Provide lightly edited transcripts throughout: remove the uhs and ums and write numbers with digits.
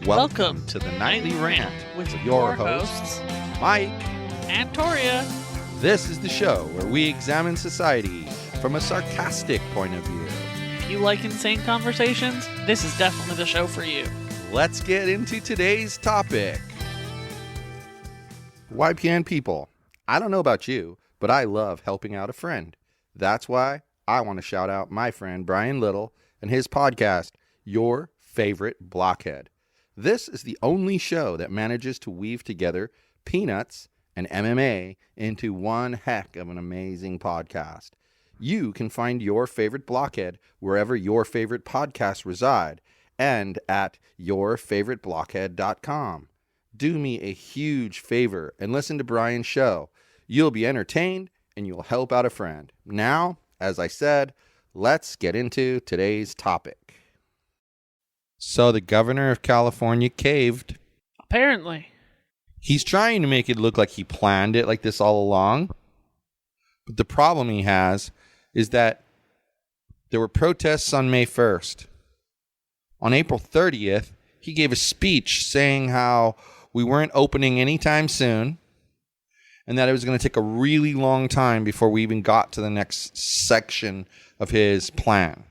Welcome to the Nightly Rant with your hosts, Mike and Toria. This is the show where we examine society from a sarcastic point of view. If you like insane conversations, this is definitely the show for you. Let's get into today's topic. YPN people, I don't know about you, but I love helping out a friend. That's why I want to shout out my friend Brian Little and his podcast, Your Favorite Blockhead. This is the only show that manages to weave together peanuts and MMA into one heck of an amazing podcast. You can find Your Favorite Blockhead wherever your favorite podcasts reside and at yourfavoriteblockhead.com. Do me a huge favor and listen to Brian's show. You'll be entertained and you'll help out a friend. Now, as I said, let's get into today's topic. So the governor of California caved. Apparently. He's trying to make it look like he planned it like this all along. But the problem he has is that there were protests on May 1st. On April 30th, he gave a speech saying how we weren't opening anytime soon and that it was going to take a really long time before we even got to the next section of his plan.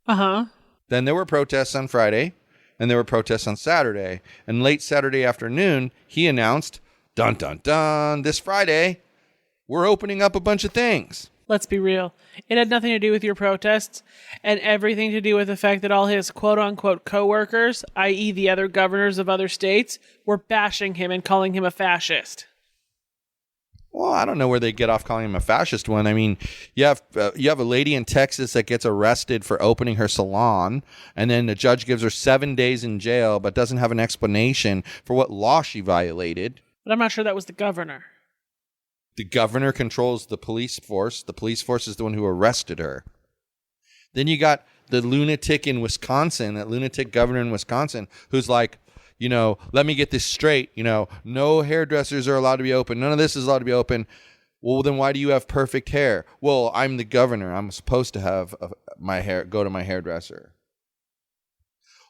Uh-huh. Then there were protests on Friday, and there were protests on Saturday. And late Saturday afternoon, he announced, dun, dun, dun, this Friday, we're opening up a bunch of things. Let's be real. It had nothing to do with your protests and everything to do with the fact that all his quote-unquote co-workers, i.e. the other governors of other states, were bashing him and calling him a fascist. Well, I don't know where they get off calling him a fascist one. I mean, you have a lady in Texas that gets arrested for opening her salon, and then the judge gives her 7 days in jail, but doesn't have an explanation for what law she violated. But I'm not sure that was the governor. The governor controls the police force. The police force is the one who arrested her. Then you got the lunatic in Wisconsin, that lunatic governor in Wisconsin, who's like, you know, let me get this straight. You know, no hairdressers are allowed to be open. None of this is allowed to be open. Well, then why do you have perfect hair? Well, I'm the governor. I'm supposed to have my hair, go to my hairdresser.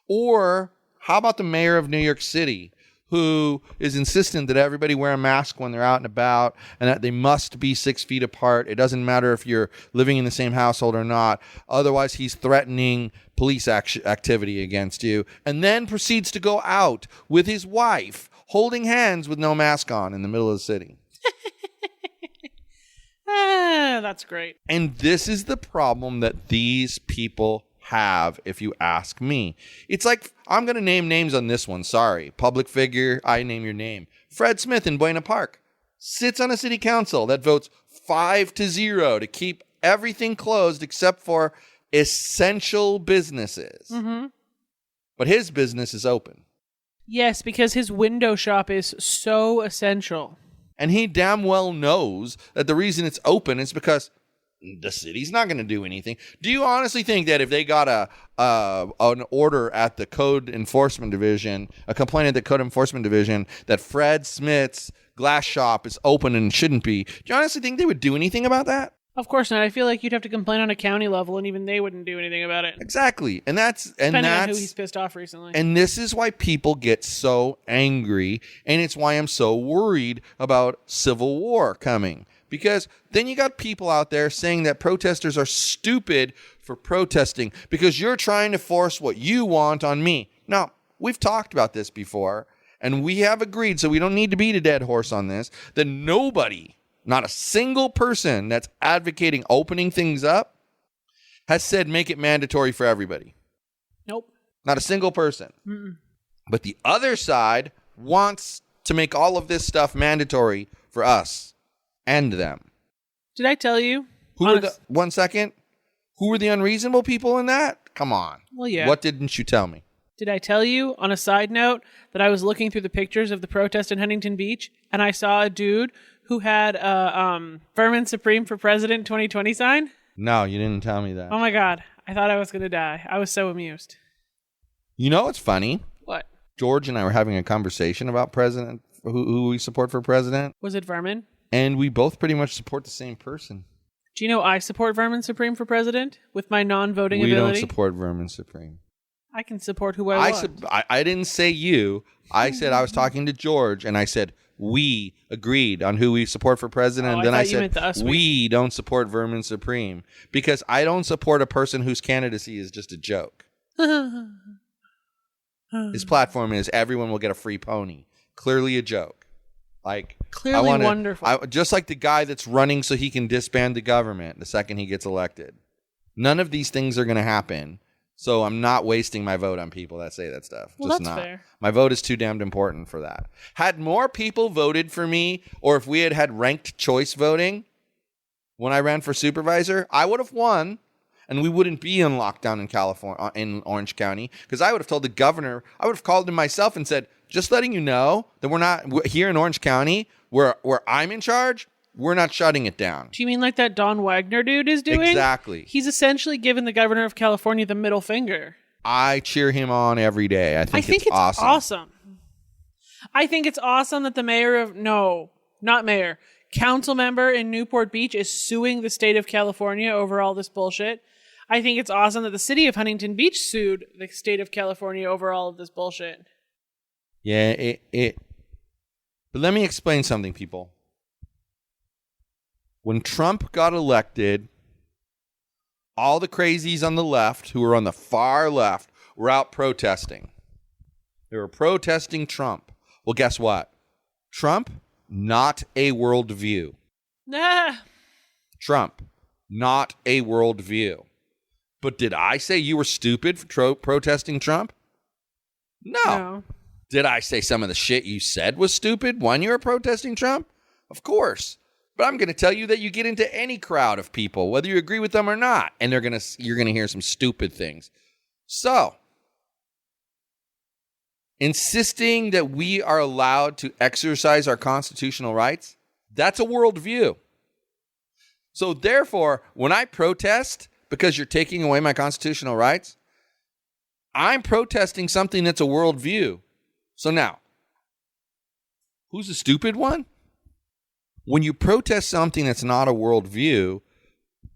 Or how about the mayor of New York City, who is insistent that everybody wear a mask when they're out and about and that they must be 6 feet apart. It doesn't matter if you're living in the same household or not. Otherwise, he's threatening police activity against you, and then proceeds to go out with his wife holding hands with no mask on in the middle of the city. That's great. And this is the problem that these people have, if you ask me. It's like, I'm going to name names on this one. Sorry. Public figure, I name your name. Fred Smith in Buena Park sits on a city council that votes 5-0 to keep everything closed except for essential businesses. Mm-hmm. But his business is open. Yes, because his window shop is so essential. And he damn well knows that the reason it's open is because the city's not going to do anything. Do you honestly think that if they got an order at the Code Enforcement Division, a complaint at the Code Enforcement Division, that Fred Smith's glass shop is open and shouldn't be, do you honestly think they would do anything about that? Of course not. I feel like you'd have to complain on a county level, and even they wouldn't do anything about it. Exactly. Depending on who he's pissed off recently. And this is why people get so angry, and it's why I'm so worried about civil war coming. Because then you got people out there saying that protesters are stupid for protesting because you're trying to force what you want on me. Now, we've talked about this before, and we have agreed, so we don't need to beat a dead horse on this, that nobody, not a single person that's advocating opening things up has said make it mandatory for everybody. Nope. Not a single person. Mm-mm. But the other side wants to make all of this stuff mandatory for us and them. Did I tell you? One second. Who were the unreasonable people in that? Come on. Well, yeah. What didn't you tell me? Did I tell you, on a side note, that I was looking through the pictures of the protest in Huntington Beach, and I saw a dude who had a Vermin Supreme for President 2020 sign? No, you didn't tell me that. Oh my God. I thought I was going to die. I was so amused. You know what's funny? What? George and I were having a conversation about president, who we support for president. Was it Vermin? And we both pretty much support the same person. Do you know I support Vermin Supreme for president with my non-voting ability? We don't support Vermin Supreme. I can support who I want. I didn't say you. I said I was talking to George, and I said we agreed on who we support for president, and then I said we don't support Vermin Supreme because I don't support a person whose candidacy is just a joke. His platform is everyone will get a free pony. Clearly a joke. Like clearly wonderful. Just like the guy that's running so he can disband the government the second he gets elected. None of these things are going to happen. So I'm not wasting my vote on people that say that stuff. Well, just that's not. fair. My vote is too damned important for that. Had more people voted for me, or if we had ranked choice voting when I ran for supervisor, I would have won, and we wouldn't be in lockdown in California, in Orange County, because I would have told the governor, I would have called him myself and said, just letting you know that we're here in Orange County, where I'm in charge, we're not shutting it down. Do you mean like that Don Wagner dude is doing? Exactly. He's essentially given the governor of California the middle finger. I cheer him on every day. I think it's awesome. I think it's awesome that the mayor of... No, not mayor. Council member in Newport Beach is suing the state of California over all this bullshit. I think it's awesome that the city of Huntington Beach sued the state of California over all of this bullshit. Yeah, But let me explain something, people. When Trump got elected, all the crazies on the left, who were on the far left, were out protesting. They were protesting Trump. Well, guess what? Trump, not a worldview. Trump, not a worldview. But did I say you were stupid for protesting Trump? No. Did I say some of the shit you said was stupid when you were protesting Trump? Of course. But I'm going to tell you that you get into any crowd of people, whether you agree with them or not, and you're going to hear some stupid things. So, insisting that we are allowed to exercise our constitutional rights, that's a worldview. So therefore, when I protest because you're taking away my constitutional rights, I'm protesting something that's a worldview. So now, who's the stupid one? When you protest something that's not a worldview,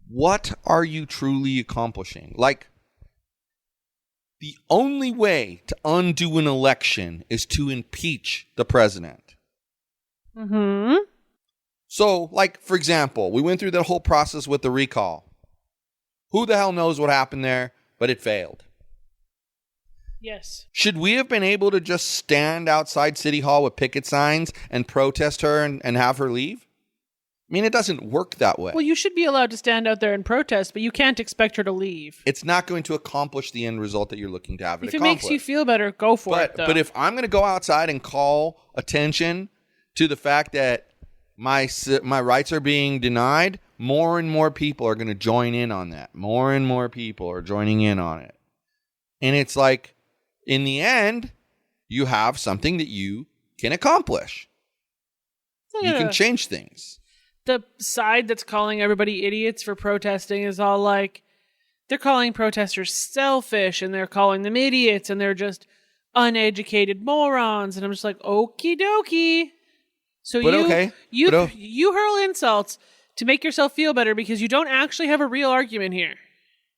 what are you truly accomplishing? Like, the only way to undo an election is to impeach the president. Mm-hmm. So, like, for example, we went through that whole process with the recall. Who the hell knows what happened there, but it failed. Yes. Should we have been able to just stand outside City Hall with picket signs and protest her and have her leave? I mean, it doesn't work that way. Well, you should be allowed to stand out there and protest, but you can't expect her to leave. It's not going to accomplish the end result that you're looking to have it accomplish. If it makes you feel better, go for it, though. But if I'm going to go outside and call attention to the fact that my rights are being denied, more and more people are going to join in on that. More and more people are joining in on it. And it's like, in the end, you have something that you can accomplish. You can change things. The side that's calling everybody idiots for protesting is all like, they're calling protesters selfish, and they're calling them idiots, and they're just uneducated morons. And I'm just like, okie dokie. So you hurl insults to make yourself feel better because you don't actually have a real argument here.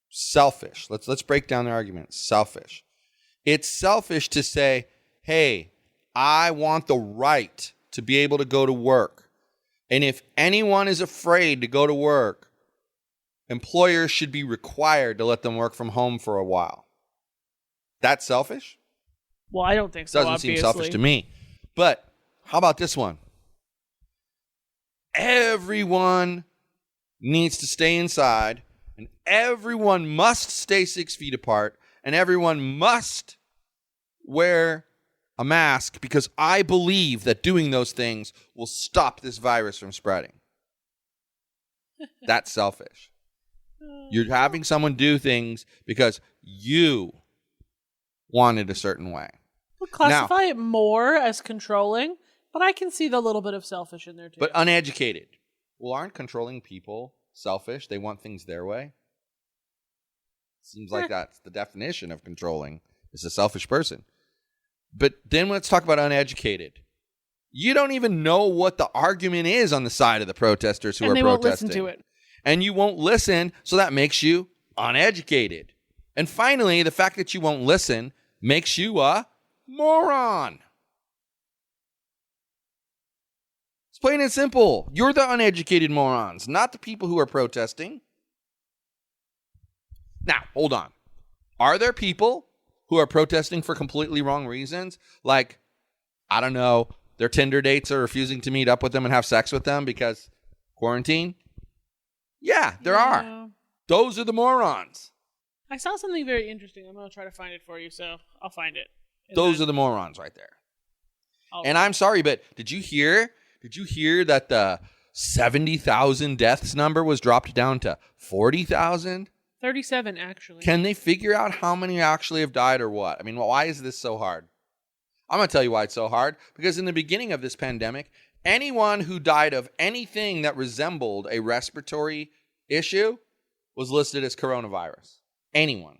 Selfish. Let's break down the argument. Selfish. It's selfish to say, hey, I want the right to be able to go to work. And if anyone is afraid to go to work, employers should be required to let them work from home for a while. That's selfish? Well, I don't think so, Doesn't seem selfish to me. But how about this one? Everyone needs to stay inside, and everyone must stay 6 feet apart, and everyone must wear a mask because I believe that doing those things will stop this virus from spreading. That's selfish. You're having someone do things because you wanted a certain way. We'll classify it more as controlling, but I can see the little bit of selfish in there too. But uneducated. Well, aren't controlling people selfish? They want things their way. Seems like that's the definition of controlling. Is a selfish person. But then let's talk about uneducated. You don't even know what the argument is on the side of the protesters who are protesting. And they won't listen to it. And you won't listen, so that makes you uneducated. And finally, the fact that you won't listen makes you a moron. It's plain and simple. You're the uneducated morons, not the people who are protesting. Now, hold on. Are there people who are protesting for completely wrong reasons? Like, I don't know, their Tinder dates are refusing to meet up with them and have sex with them because quarantine? Yeah, there are. Those are the morons. I saw something very interesting. I'm going to try to find it for you, so I'll find it. Those are the morons right there. And I'm sorry, but did you hear that the 70,000 deaths number was dropped down to 40,000? 37, actually. Can they figure out how many actually have died or what? I mean, why is this so hard? I'm going to tell you why it's so hard. Because in the beginning of this pandemic, anyone who died of anything that resembled a respiratory issue was listed as coronavirus. Anyone.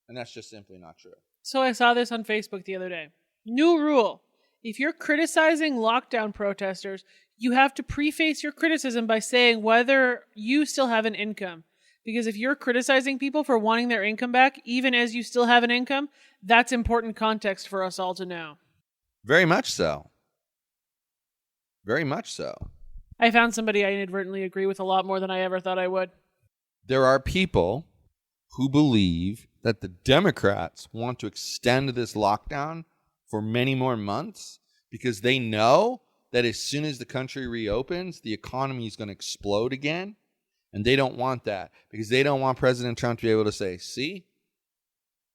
And that's just simply not true. So I saw this on Facebook the other day. New rule. If you're criticizing lockdown protesters, you have to preface your criticism by saying whether you still have an income. Because if you're criticizing people for wanting their income back, even as you still have an income, that's important context for us all to know. Very much so. Very much so. I found somebody I inadvertently agree with a lot more than I ever thought I would. There are people who believe that the Democrats want to extend this lockdown for many more months because they know that as soon as the country reopens, the economy is going to explode again. And they don't want that because they don't want President Trump to be able to say, see,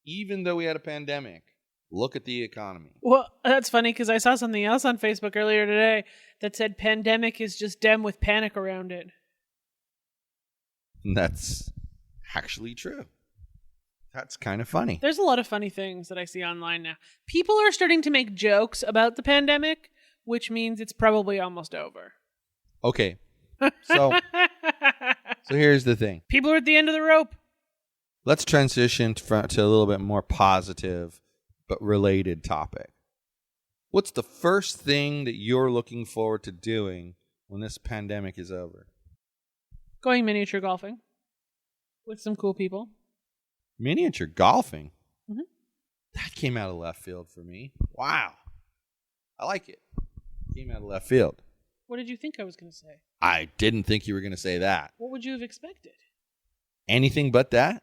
even though we had a pandemic, look at the economy. Well, that's funny because I saw something else on Facebook earlier today that said pandemic is just Dem with panic around it. That's actually true. That's kind of funny. There's a lot of funny things that I see online now. People are starting to make jokes about the pandemic, which means it's probably almost over. Okay. So here's the thing. People are at the end of the rope. Let's transition to a little bit more positive but related topic. What's the first thing that you're looking forward to doing when this pandemic is over? Going miniature golfing with some cool people. Miniature golfing? Mm-hmm. That came out of left field for me. Wow. I like it. Came out of left field. What did you think I was going to say? I didn't think you were going to say that. What would you have expected? Anything but that?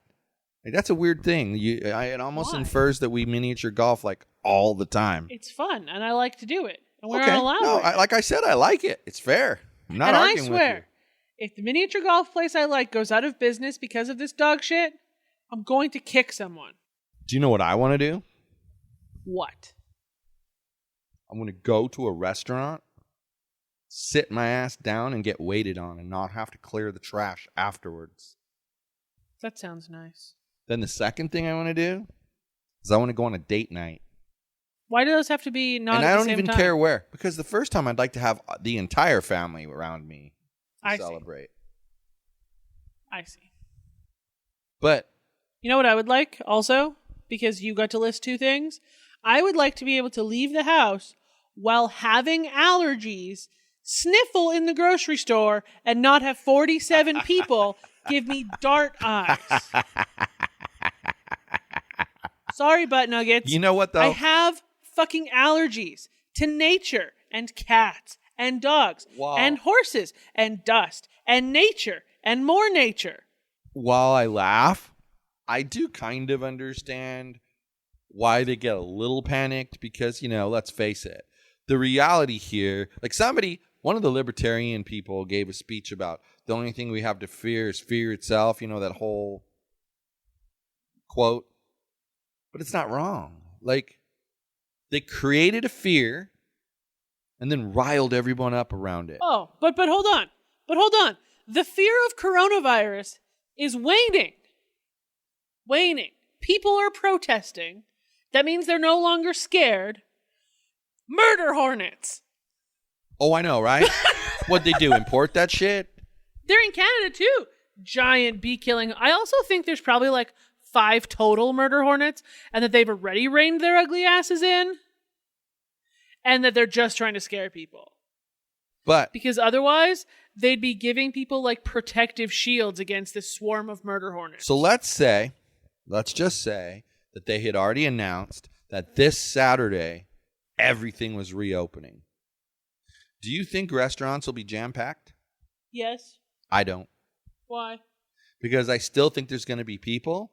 Like, that's a weird thing. It almost infers that we miniature golf like all the time. It's fun, and I like to do it. And we're not allowed. No, like I said, I like it. It's fair. I'm not arguing with you. And I swear, if the miniature golf place I like goes out of business because of this dog shit, I'm going to kick someone. Do you know what I want to do? What? I'm going to go to a restaurant, sit my ass down, and get waited on and not have to clear the trash afterwards. That sounds nice. Then the second thing I want to do is I want to go on a date night. Why do those have to be not and at I the don't same even time? care where. Because the first time I'd like to have the entire family around me to celebrate. I see. But you know what I would like also? Because you got to list two things. I would like to be able to leave the house while having allergies, sniffle in the grocery store, and not have 47 people give me dart eyes. Sorry, butt nuggets. You know what, though? I have fucking allergies to nature and cats and dogs and horses and dust and nature and more nature. While I laugh, I do kind of understand why they get a little panicked because, let's face it. The reality here, like one of the libertarian people gave a speech about the only thing we have to fear is fear itself, that whole quote. But it's not wrong. Like, they created a fear and then riled everyone up around it. Oh, but hold on. The fear of coronavirus is waning. People are protesting. That means they're no longer scared. Murder hornets. Oh, I know, right? What'd they do? Import that shit? They're in Canada, too. Giant bee killing. I also think there's probably 5 total murder hornets, and that they've already reined their ugly asses in, and that they're just trying to scare people. But because otherwise, they'd be giving people like protective shields against this swarm of murder hornets. So let's just say that they had already announced that this Saturday, everything was reopening. Do you think restaurants will be jam-packed? Yes. I don't. Why? Because I still think there's going to be people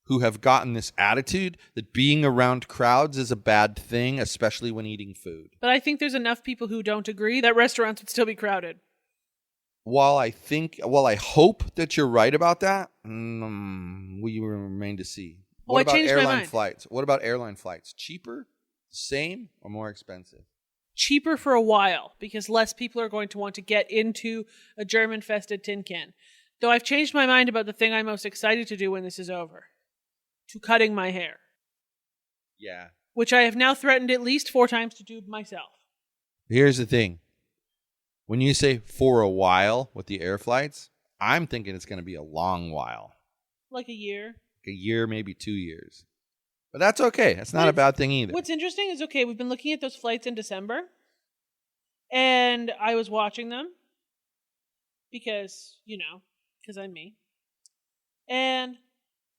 who have gotten this attitude that being around crowds is a bad thing, especially when eating food. But I think there's enough people who don't agree that restaurants would still be crowded. While I hope that you're right about that, we remain to see. I changed my mind. Flights? What about airline flights? Cheaper, same, or more expensive? Cheaper for a while, because less people are going to want to get into a germ-infested tin can. Though I've changed my mind about the thing I'm most excited to do when this is over. To cutting my hair. Yeah. Which I have now threatened at least 4 times to do myself. Here's the thing. When you say for a while with the air flights, I'm thinking it's going to be a long while. Like a year? A year, maybe 2 years. But that's okay. That's not a bad thing either. What's interesting is, okay, we've been looking at those flights in December. And I was watching them. Because I'm me. And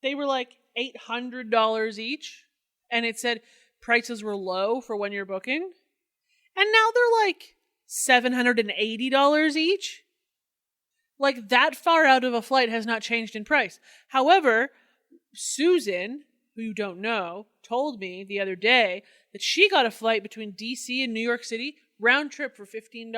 they were like $800 each. And it said prices were low for when you're booking. And now they're like $780 each. Like, that far out of a flight has not changed in price. However, Susan, who you don't know, told me the other day that she got a flight between DC and New York City, round trip for $15.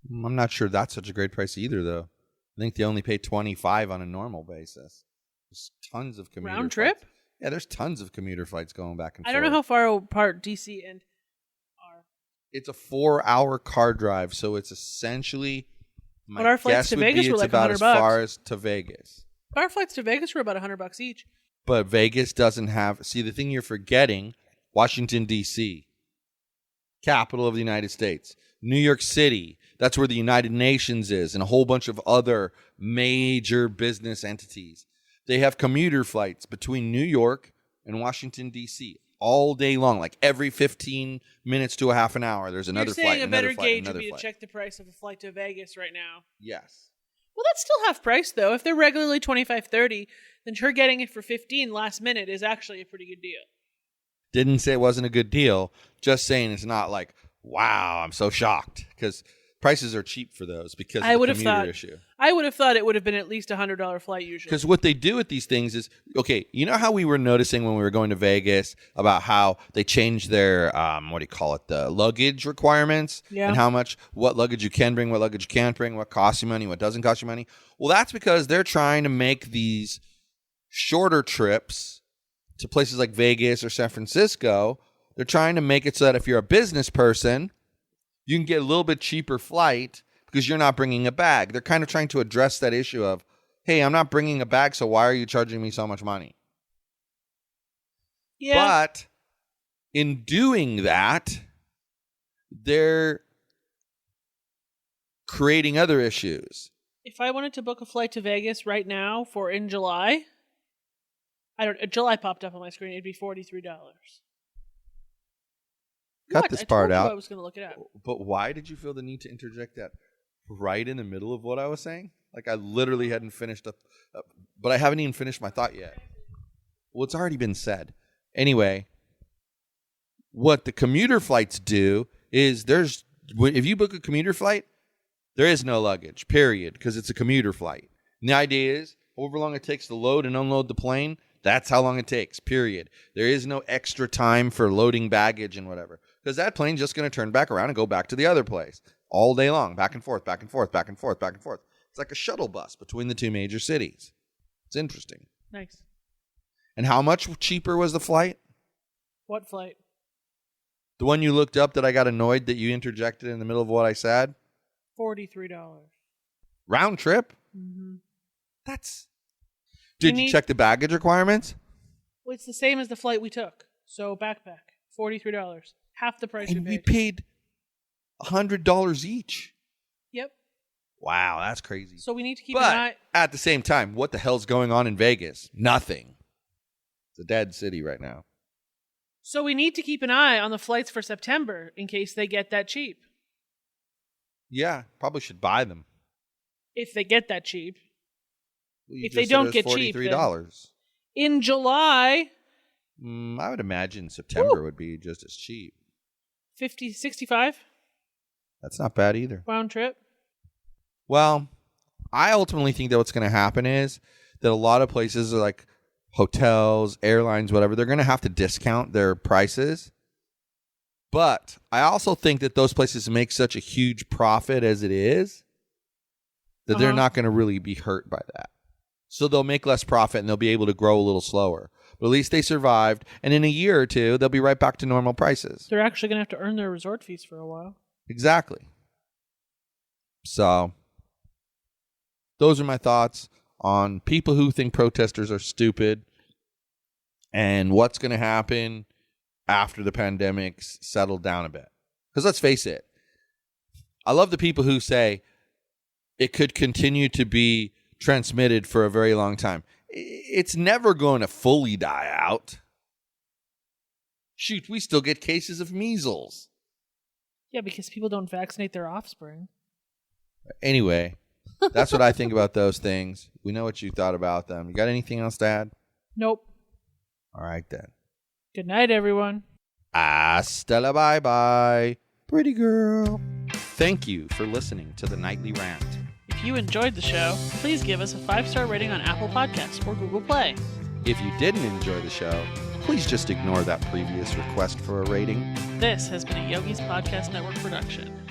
I'm not sure that's such a great price either, though. I think they only pay $25 on a normal basis. There's tons of commuter round trip? flights. Yeah, there's tons of commuter flights going back and forth. I don't know how far apart DC and are. It's a 4-hour car drive, so it's essentially... But our flights to Vegas were like about $100. as far as to Vegas. Our flights to Vegas were about $100 each. But Vegas doesn't have... See, the thing you're forgetting, Washington, D.C., capital of the United States. New York City, that's where the United Nations is, and a whole bunch of other major business entities. They have commuter flights between New York and Washington, D.C. all day long, like every 15 minutes to a half an hour. There's another flight, You're saying a better gauge would be to check the price of a flight to Vegas right now. Yes. Well, that's still half price, though. If they're regularly $25.30, then her getting it for $15 last minute is actually a pretty good deal. Didn't say it wasn't a good deal. Just saying it's not like, wow, I'm so shocked. Because prices are cheap for those because of the commuter issue. I would have thought it would have been at least a $100 flight usually. Because what they do with these things is, okay, you know how we were noticing when we were going to Vegas about how they changed their, the luggage requirements? Yeah. And what luggage you can bring, what luggage you can't bring, what costs you money, what doesn't cost you money. Well, that's because they're trying to make these shorter trips to places like Vegas or San Francisco. They're trying to make it so that if you're a business person, you can get a little bit cheaper flight because you're not bringing a bag. They're kind of trying to address that issue of, hey, I'm not bringing a bag, so why are you charging me so much money? Yeah. But in doing that, they're creating other issues. If I wanted to book a flight to Vegas right now for in July, July popped up on my screen, it'd be $43. Cut this part out. I was going to look it up. But why did you feel the need to interject that right in the middle of what I was saying? Like I literally hadn't finished up, but I haven't even finished my thought yet. Well, it's already been said. Anyway, what the commuter flights do is if you book a commuter flight, there is no luggage, period, because it's a commuter flight. And the idea is, however long it takes to load and unload the plane, that's how long it takes, period. There is no extra time for loading baggage and whatever. Because that plane's just going to turn back around and go back to the other place all day long, back and forth, back and forth, back and forth, back and forth. It's like a shuttle bus between the two major cities. It's interesting. Nice. And how much cheaper was the flight? What flight? The one you looked up that I got annoyed that you interjected in the middle of what I said? $43. Round trip? Mm-hmm. Did you check the baggage requirements? Well, it's the same as the flight we took. So backpack, $43. Half the price and we paid $100 each. Yep. Wow, that's crazy. So we need to keep an eye. At the same time, what the hell's going on in Vegas? Nothing. It's a dead city right now. So we need to keep an eye on the flights for September in case they get that cheap. Yeah, probably should buy them. If they get that cheap. Well, you If they just said don't it was get cheap, then- $43. In July, I would imagine September would be just as cheap. 65 That's not bad either. round trip. Well, I ultimately think that what's going to happen is that a lot of places are like hotels, airlines, whatever, they're going to have to discount their prices. But I also think that those places make such a huge profit as it is that they're not going to really be hurt by that. So they'll make less profit and they'll be able to grow a little slower. But at least they survived. And in a year or two, they'll be right back to normal prices. They're actually going to have to earn their resort fees for a while. Exactly. So those are my thoughts on people who think protesters are stupid and what's going to happen after the pandemic's settled down a bit. Because let's face it, I love the people who say it could continue to be transmitted for a very long time. It's never going to fully die out. Shoot, we still get cases of measles. Yeah, because people don't vaccinate their offspring. Anyway, that's what I think about those things. We know what you thought about them. You got anything else to add? Nope. All right, then. Good night, everyone. Hasta la bye-bye, pretty girl. Thank you for listening to the Nightly Rant. If you enjoyed the show, please give us a 5-star rating on Apple Podcasts or Google Play. If you didn't enjoy the show, please just ignore that previous request for a rating. This has been a Yogi's Podcast Network production.